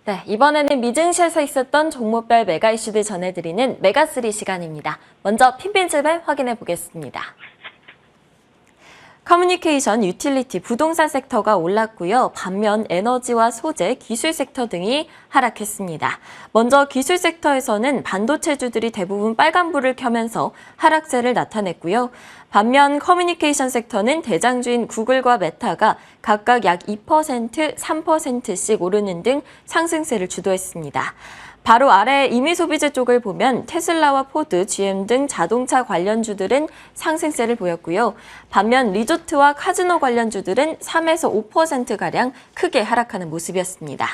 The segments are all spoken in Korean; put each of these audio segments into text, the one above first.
네, 이번에는 미증시에서 있었던 종목별 메가 이슈들 전해드리는 메가3 시간입니다. 먼저 핀핀집을 확인해 보겠습니다. 커뮤니케이션, 유틸리티, 부동산 섹터가 올랐고요. 반면 에너지와 소재, 기술 섹터 등이 하락했습니다. 먼저 기술 섹터에서는 반도체주들이 대부분 빨간불을 켜면서 하락세를 나타냈고요. 반면 커뮤니케이션 섹터는 대장주인 구글과 메타가 각각 약 2%, 3%씩 오르는 등 상승세를 주도했습니다. 바로 아래 임의소비재 쪽을 보면 테슬라와 포드, GM 등 자동차 관련주들은 상승세를 보였고요. 반면 리조트와 카지노 관련주들은 3에서 5%가량 크게 하락하는 모습이었습니다.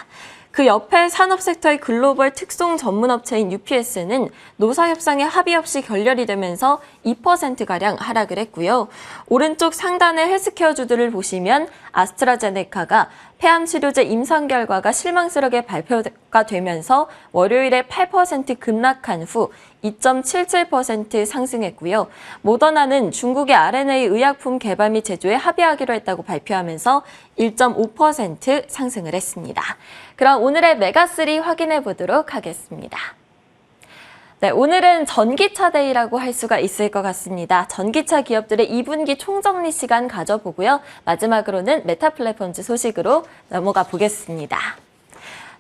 그 옆에 산업섹터의 글로벌 특송 전문업체인 UPS는 노사협상에 합의 없이 결렬이 되면서 2%가량 하락을 했고요. 오른쪽 상단의 헬스케어주들을 보시면 아스트라제네카가 폐암치료제 임상 결과가 실망스럽게 발표가 되면서 월요일에 8% 급락한 후 2.77% 상승했고요. 모더나는 중국의 RNA 의약품 개발 및 제조에 합의하기로 했다고 발표하면서 1.5% 상승을 했습니다. 그럼 오늘의 메가3 확인해 보도록 하겠습니다. 네, 오늘은 전기차 데이라고 할 수가 있을 것 같습니다. 전기차 기업들의 2분기 총정리 시간 가져보고요. 마지막으로는 메타 플랫폼즈 소식으로 넘어가 보겠습니다.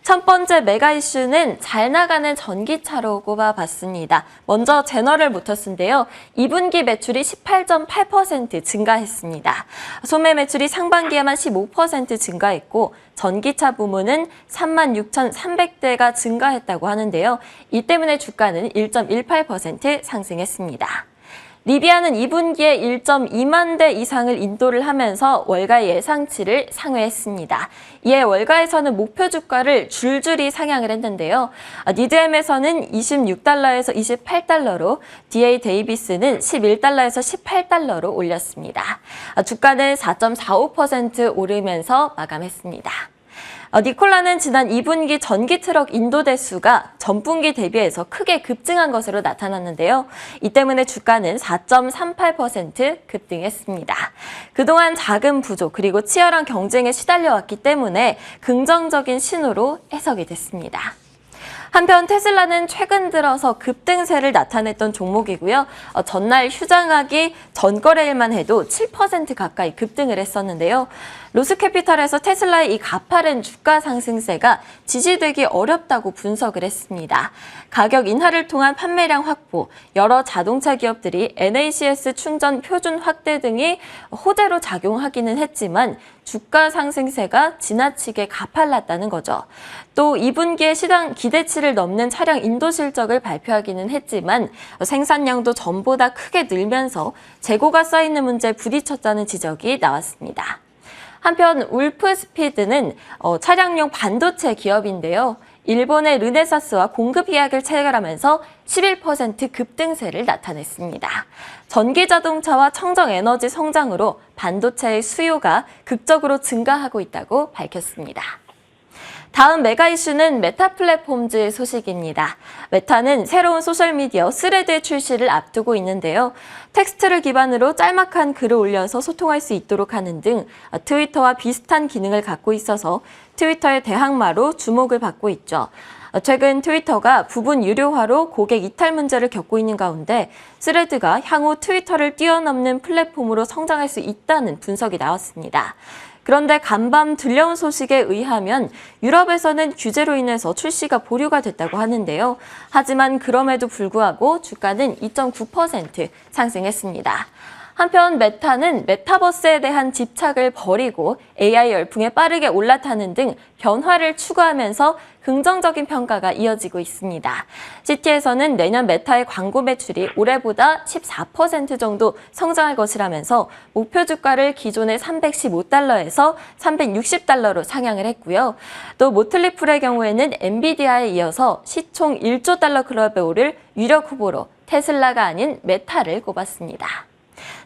첫 번째 메가 이슈는 잘 나가는 전기차로 꼽아봤습니다. 먼저 제너럴 모터스인데요. 2분기 매출이 18.8% 증가했습니다. 소매 매출이 상반기에만 15% 증가했고 전기차 부문은 36,300대가 증가했다고 하는데요. 이 때문에 주가는 1.18% 상승했습니다. 리비아는 2분기에 1.2만 대 이상을 인도를 하면서 월가 예상치를 상회했습니다. 이에 월가에서는 목표 주가를 줄줄이 상향을 했는데요. 니드엠에서는 26달러에서 28달러로, DA 데이비스는 11달러에서 18달러로 올렸습니다. 주가는 4.45% 오르면서 마감했습니다. 니콜라는 지난 2분기 전기 트럭 인도 대수가 전분기 대비해서 크게 급증한 것으로 나타났는데요. 이 때문에 주가는 4.38% 급등했습니다. 그동안 자금 부족 그리고 치열한 경쟁에 시달려왔기 때문에 긍정적인 신호로 해석이 됐습니다. 한편 테슬라는 최근 들어서 급등세를 나타냈던 종목이고요. 전날 휴장하기 전거래일만 해도 7% 가까이 급등을 했었는데요. 로스캐피탈에서 테슬라의 이 가파른 주가 상승세가 지지되기 어렵다고 분석을 했습니다. 가격 인하를 통한 판매량 확보, 여러 자동차 기업들이 NACS 충전 표준 확대 등이 호재로 작용하기는 했지만 주가 상승세가 지나치게 가팔랐다는 거죠. 또 2분기에 시장 기대치를 넘는 차량 인도 실적을 발표하기는 했지만 생산량도 전보다 크게 늘면서 재고가 쌓이는 문제에 부딪혔다는 지적이 나왔습니다. 한편 울프스피드는 차량용 반도체 기업인데요. 일본의 르네사스와 공급 계약을 체결하면서 11% 급등세를 나타냈습니다. 전기자동차와 청정에너지 성장으로 반도체의 수요가 극적으로 증가하고 있다고 밝혔습니다. 다음 메가 이슈는 메타 플랫폼즈 소식입니다. 메타는 새로운 소셜미디어 스레드의 출시를 앞두고 있는데요. 텍스트를 기반으로 짤막한 글을 올려서 소통할 수 있도록 하는 등 트위터와 비슷한 기능을 갖고 있어서 트위터의 대항마로 주목을 받고 있죠. 최근 트위터가 부분 유료화로 고객 이탈 문제를 겪고 있는 가운데 스레드가 향후 트위터를 뛰어넘는 플랫폼으로 성장할 수 있다는 분석이 나왔습니다. 그런데 간밤 들려온 소식에 의하면 유럽에서는 규제로 인해서 출시가 보류가 됐다고 하는데요. 하지만 그럼에도 불구하고 주가는 2.9% 상승했습니다. 한편 메타는 메타버스에 대한 집착을 버리고 AI 열풍에 빠르게 올라타는 등 변화를 추구하면서 긍정적인 평가가 이어지고 있습니다. CT에서는 내년 메타의 광고 매출이 올해보다 14% 정도 성장할 것이라면서 목표 주가를 기존의 315달러에서 360달러로 상향을 했고요. 또 모틀리풀의 경우에는 엔비디아에 이어서 시총 1조 달러 클럽에 오를 유력 후보로 테슬라가 아닌 메타를 꼽았습니다.